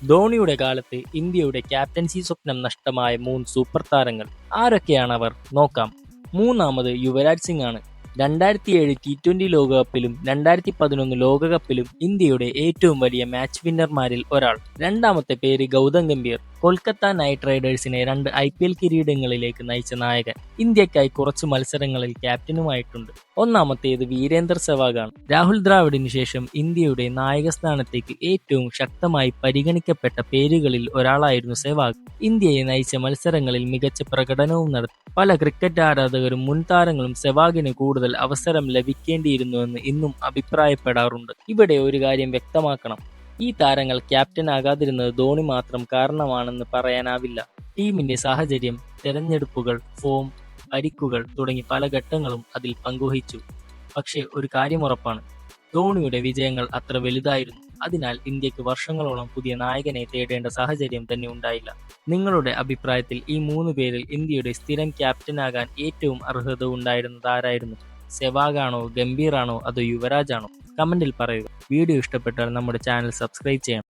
ധോണിയുടെ കാലത്ത് ഇന്ത്യയുടെ ക്യാപ്റ്റൻസി സ്വപ്നം നഷ്ടമായ 3 സൂപ്പർ താരങ്ങൾ ആരൊക്കെയാണവർ നോക്കാം. മൂന്നാമത് യുവരാജ് സിംഗ് ആണ്. 2007 T20 ലോകകപ്പിലും 2011 ലോകകപ്പിലും ഇന്ത്യയുടെ ഏറ്റവും വലിയ മാച്ച് വിന്നർമാരിൽ ഒരാൾ. രണ്ടാമത്തെ പേര് ഗൗതം ഗംഭീർ. കൊൽക്കത്ത നൈറ്റ് റൈഡേഴ്സിനെ 2 IPL കിരീടങ്ങളിലേക്ക് നയിച്ച നായകൻ. ഇന്ത്യക്കായി കുറച്ചു മത്സരങ്ങളിൽ ക്യാപ്റ്റനുമായിട്ടുണ്ട്. ഒന്നാമത്തേത് വീരേന്ദർ സെവാഗാണ്. രാഹുൽ ദ്രാവിഡിന് ശേഷം ഇന്ത്യയുടെ നായകസ്ഥാനത്തേക്ക് ഏറ്റവും ശക്തമായി പരിഗണിക്കപ്പെട്ട പേരുകളിൽ ഒരാളായിരുന്നു സെവാഗ്. ഇന്ത്യയെ നയിച്ച മത്സരങ്ങളിൽ മികച്ച പ്രകടനവും നടത്തി. പല ക്രിക്കറ്റ് ആരാധകരും മുൻ താരങ്ങളും സെവാഗിന് കൂടുതൽ അവസരം ലഭിക്കേണ്ടിയിരുന്നുവെന്ന് ഇന്നും അഭിപ്രായപ്പെടാറുണ്ട്. ഇവിടെ ഒരു കാര്യം വ്യക്തമാക്കണം. ഈ താരങ്ങൾ ക്യാപ്റ്റൻ ആകാതിരുന്നത് ധോണി മാത്രം കാരണമാണെന്ന് പറയാനാവില്ല. ടീമിന്റെ സാഹചര്യം, തെരഞ്ഞെടുപ്പുകൾ, ഫോം, പരിക്കുകൾ തുടങ്ങി പല ഘട്ടങ്ങളും അതിൽ പങ്കുവഹിച്ചു. പക്ഷേ ഒരു കാര്യം ഉറപ്പാണ്, ധോണിയുടെ വിജയങ്ങൾ അത്ര വലുതായിരുന്നു. അതിനാൽ ഇന്ത്യക്ക് വർഷങ്ങളോളം പുതിയ നായകനെ തേടേണ്ട സാഹചര്യം തന്നെ ഉണ്ടായില്ല. നിങ്ങളുടെ അഭിപ്രായത്തിൽ ഈ 3 പേരിൽ ഇന്ത്യയുടെ സ്ഥിരം ക്യാപ്റ്റനാകാൻ ഏറ്റവും അർഹത ഉണ്ടായിരുന്നത് ആരായിരുന്നു? സെവാഗാണോ, ഗംഭീറാണോ, അതോ യുവരാജാണോ? കമന്റിൽ പറയുക. വീഡിയോ ഇഷ്ടപ്പെട്ടാൽ നമ്മുടെ ചാനൽ സബ്സ്ക്രൈബ് ചെയ്യണം.